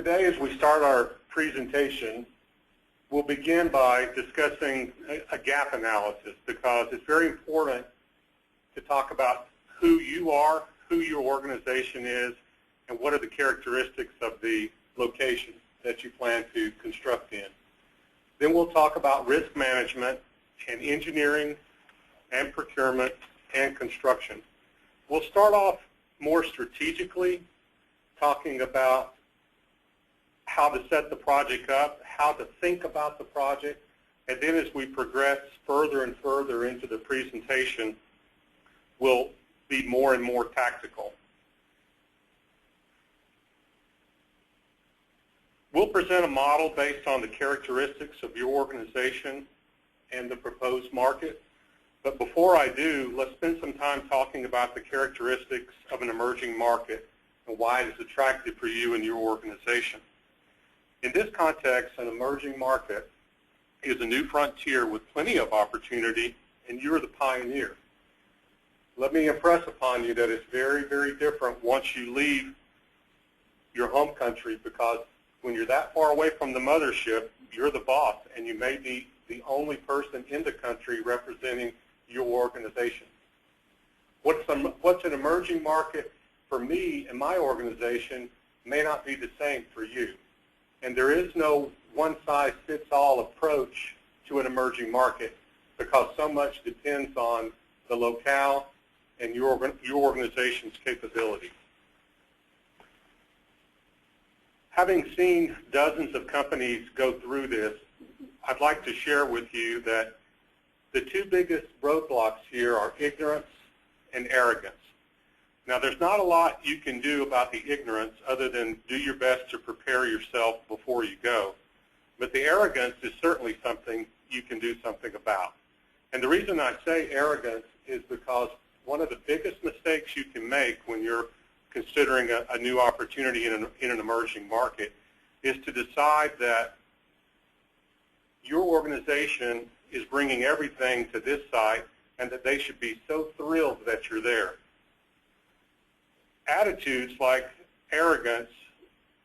Today, as we start our presentation, we'll begin by discussing a gap analysis because it's very important to talk about who you are, who your organization is, and what are the characteristics of the location that you plan to construct in. Then we'll talk about risk management and engineering and procurement and construction. We'll start off more strategically, talking about how to set the project up, how to think about the project, and then as we progress further and further into the presentation, we'll be more and more tactical. We'll present a model based on the characteristics of your organization and the proposed market. But before I do, let's spend some time talking about the characteristics of an emerging market and why it is attractive for you and your organization. In this context, an emerging market is a new frontier with plenty of opportunity, and you're the pioneer. Let me impress upon you that it's very, very different once you leave your home country, because when you're that far away from the mothership, you're the boss, and you may be the only person in the country representing your organization. What's an emerging market for me and my organization may not be the same for you. And there is no one-size-fits-all approach to an emerging market because so much depends on the locale and your organization's capabilities. Having seen dozens of companies go through this, I'd like to share with you that the two biggest roadblocks here are ignorance and arrogance. Now, there's not a lot you can do about the ignorance other than do your best to prepare yourself before you go. But the arrogance is certainly something you can do something about. And the reason I say arrogance is because one of the biggest mistakes you can make when you're considering a new opportunity in an emerging market is to decide that your organization is bringing everything to this site and that they should be so thrilled that you're there. Attitudes like arrogance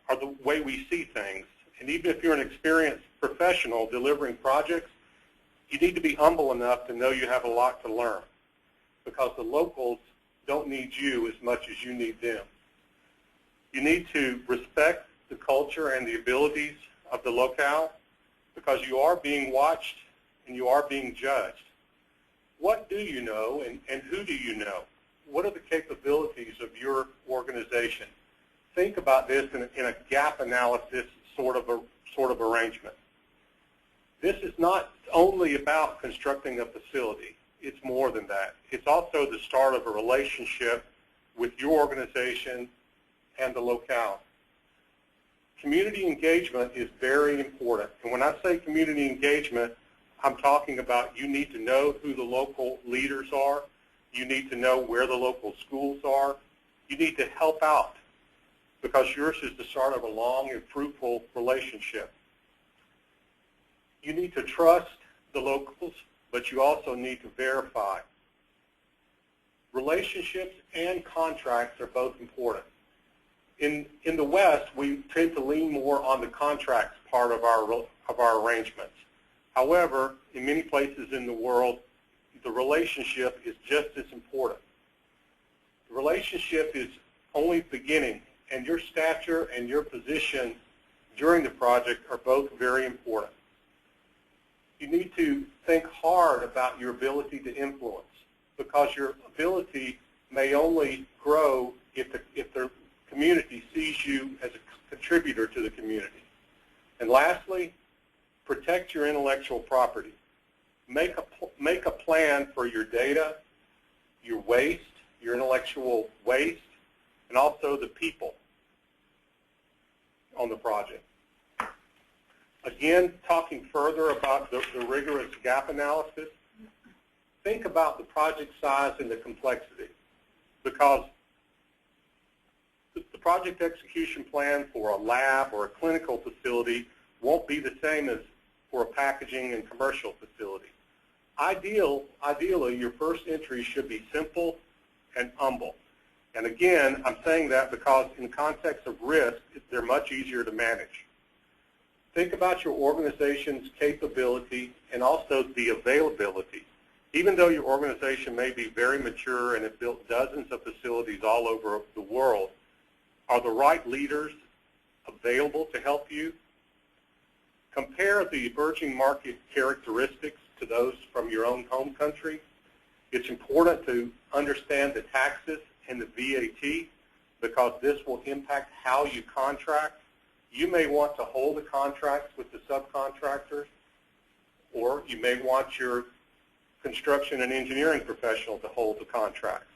are the way we see things. And even if you're an experienced professional delivering projects, you need to be humble enough to know you have a lot to learn because the locals don't need you as much as you need them. You need to respect the culture and the abilities of the locale because you are being watched and you are being judged. What do you know and who do you know? What are the capabilities of your organization? Think about this in a gap analysis sort of arrangement. This is not only about constructing a facility. It's more than that. It's also the start of a relationship with your organization and the locale. Community engagement is very important. And when I say community engagement, I'm talking about you need to know who the local leaders are. You need to know where the local schools are. You need to help out because yours is the start of a long and fruitful relationship. You need to trust the locals, but you also need to verify. Relationships and contracts are both important. In the West, we tend to lean more on the contracts part of our arrangements. However, in many places in the world, the relationship is just as important. The relationship is only beginning, and your stature and your position during the project are both very important. You need to think hard about your ability to influence because your ability may only grow if the community sees you as a contributor to the community. And lastly, protect your intellectual property. Make a plan for your data, your waste, your intellectual waste, and also the people on the project. Again, talking further about the rigorous gap analysis, think about the project size and the complexity because the project execution plan for a lab or a clinical facility won't be the same as for a packaging and commercial facility. Ideally, your first entry should be simple and humble. And again, I'm saying that because in the context of risk, they're much easier to manage. Think about your organization's capability and also the availability. Even though your organization may be very mature and have built dozens of facilities all over the world, are the right leaders available to help you? Compare the emerging market characteristics to those from your own home country. It's important to understand the taxes and the VAT because this will impact how you contract. You may want to hold the contracts with the subcontractors, or you may want your construction and engineering professional to hold the contracts.